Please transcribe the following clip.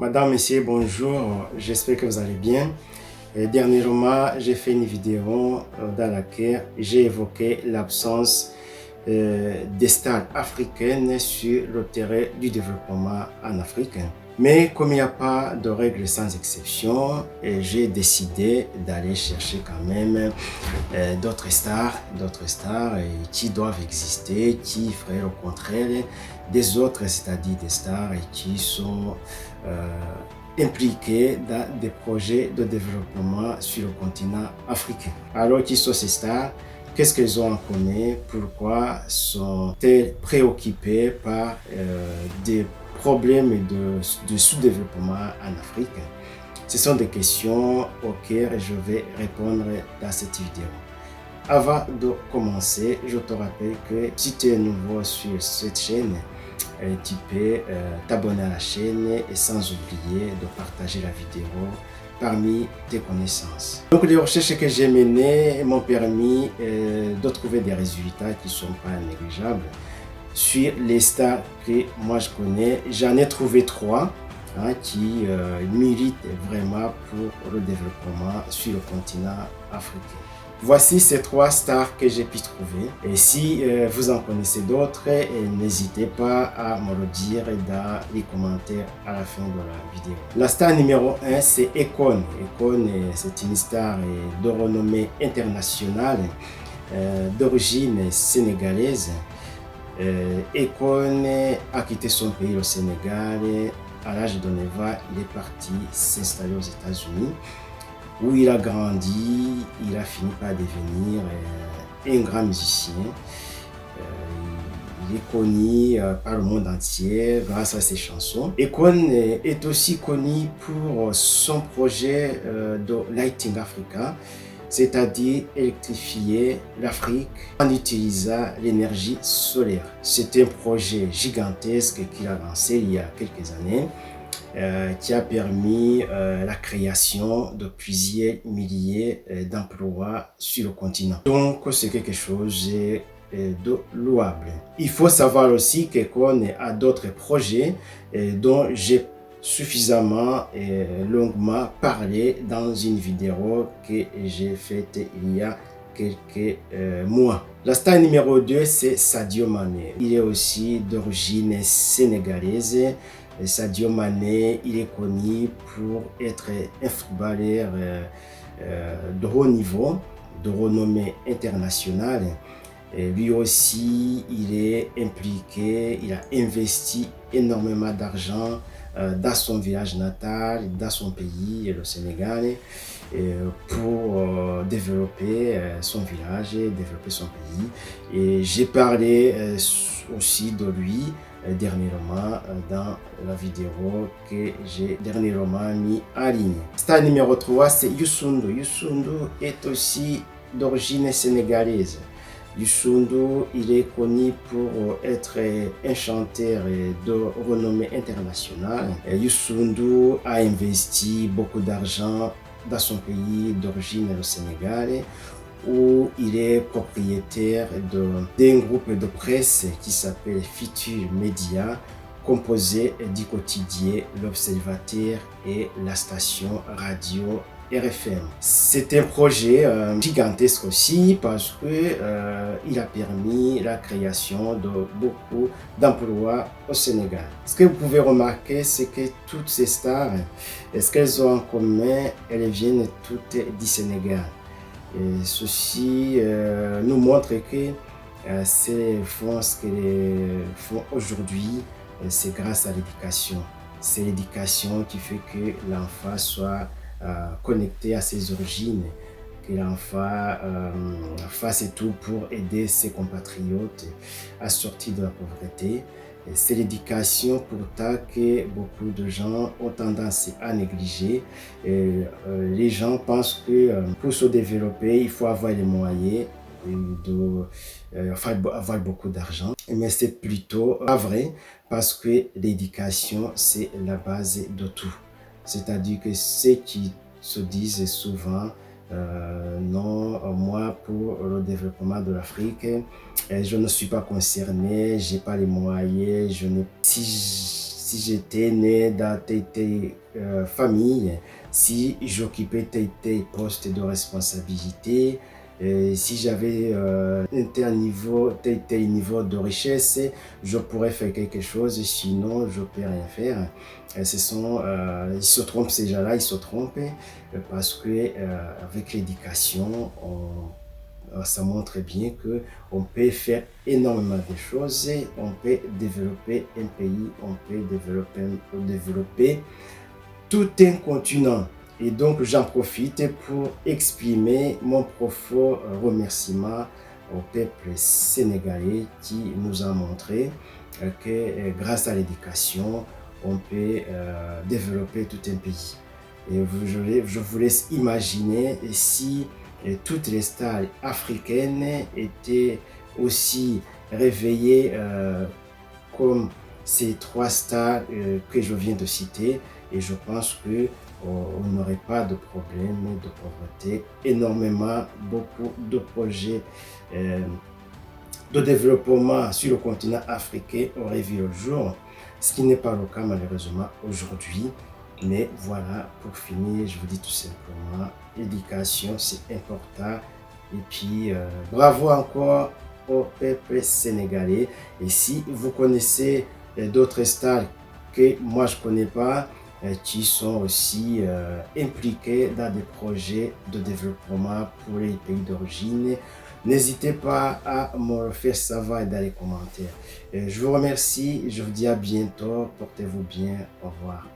Madame, Monsieur, bonjour, j'espère que vous allez bien. Dernièrement, j'ai fait une vidéo dans laquelle j'ai évoqué l'absence des stars africaines sur le terrain du développement en Afrique. Mais comme il n'y a pas de règles sans exception, j'ai décidé d'aller chercher quand même d'autres stars qui doivent exister, qui feraient le contraire des autres, c'est-à-dire des stars qui sont impliquées dans des projets de développement sur le continent africain. Alors, qui sont ces stars? Qu'est-ce qu'elles ont en commun? Pourquoi sont-elles préoccupées par des problèmes de sous-développement en Afrique? Ce sont des questions auxquelles je vais répondre dans cette vidéo. Avant de commencer, je te rappelle que si tu es nouveau sur cette chaîne, tu peux t'abonner à la chaîne et sans oublier de partager la vidéo parmi tes connaissances. Donc les recherches que j'ai menées m'ont permis de trouver des résultats qui ne sont pas négligeables. Sur les stars que moi je connais, j'en ai trouvé trois qui méritent vraiment pour le développement sur le continent africain. Voici ces trois stars que j'ai pu trouver. Et si vous en connaissez d'autres, n'hésitez pas à me le dire dans les commentaires à la fin de la vidéo. La star numéro 1, c'est Akon. Akon, c'est une star de renommée internationale d'origine sénégalaise. Akon a quitté son pays, le Sénégal. À l'âge de 9 ans, il est parti s'installer aux États-Unis, où il a grandi. Il a fini par devenir un grand musicien. Il est connu par le monde entier grâce à ses chansons. Akon est aussi connu pour son projet de Lighting Africa, c'est-à-dire électrifier l'Afrique en utilisant l'énergie solaire. C'est un projet gigantesque qu'il a lancé il y a quelques années, qui a permis la création de plusieurs milliers d'emplois sur le continent. Donc c'est quelque chose de louable. Il faut savoir aussi qu'Akon a d'autres projets dont j'ai suffisamment et longuement parlé dans une vidéo que j'ai faite il y a quelques mois. La star numéro 2, c'est Sadio Mané. Il est aussi d'origine sénégalaise. Sadio Mané, il est connu pour être un footballeur de haut niveau, de renommée internationale. Et lui aussi, il est impliqué, il a investi énormément d'argent dans son village natal, dans son pays, le Sénégal, pour développer son village, développer son pays. Et j'ai parlé aussi de lui dernièrement dans la vidéo que j'ai dernièrement mis en ligne. Star numéro 3, c'est Youssou N'Dour. Youssou N'Dour est aussi d'origine sénégalaise. Youssou N'Dour, il est connu pour être un chanteur de renommée internationale. Youssou N'Dour a investi beaucoup d'argent dans son pays d'origine, le Sénégal, où il est propriétaire d'un groupe de presse qui s'appelle Futur Média, composé du quotidien L'Observateur et la station radio RFM. C'est un projet gigantesque aussi parce que il a permis la création de beaucoup d'emplois au Sénégal. Ce que vous pouvez remarquer, c'est que toutes ces stars, ce qu'elles ont en commun, elles viennent toutes du Sénégal. Et ceci nous montre que ce qu'elles font aujourd'hui, c'est grâce à l'éducation. C'est l'éducation qui fait que l'enfant soit connecté à ses origines, que l'enfant fasse tout pour aider ses compatriotes à sortir de la pauvreté. C'est l'éducation pourtant que beaucoup de gens ont tendance à négliger. Les gens pensent que pour se développer, il faut avoir les moyens avoir beaucoup d'argent. Mais c'est plutôt pas vrai parce que l'éducation, c'est la base de tout. C'est-à-dire que ceux qui se disent souvent non, moi pour le développement de l'Afrique, je ne suis pas concerné, j'ai pas les moyens, si j'étais né dans telle famille, si j'occupais tel poste de responsabilité, si j'avais tel niveau de richesse, je pourrais faire quelque chose, sinon je ne peux rien faire. Ils se trompent ces gens-là, ils se trompent parce que avec l'éducation, ça montre bien que on peut faire énormément de choses, on peut développer un pays, on peut développer tout un continent. Et donc, j'en profite pour exprimer mon profond remerciement au peuple sénégalais qui nous a montré que grâce à l'éducation, on peut développer tout un pays. Et je vous laisse imaginer si toutes les stars africaines étaient aussi réveillées comme ces trois stars que je viens de citer, et je pense que on n'aurait pas de problème de pauvreté. Énormément, beaucoup de projets de développement sur le continent africain auraient vu le jour, ce qui n'est pas le cas malheureusement aujourd'hui. Mais voilà, pour finir, je vous dis tout simplement, l'éducation c'est important. Et puis, bravo encore au peuple sénégalais. Et si vous connaissez d'autres stars que moi je ne connais pas, qui sont aussi impliqués dans des projets de développement pour les pays d'origine, n'hésitez pas à me le faire savoir dans les commentaires. Je vous remercie et je vous dis à bientôt. Portez-vous bien. Au revoir.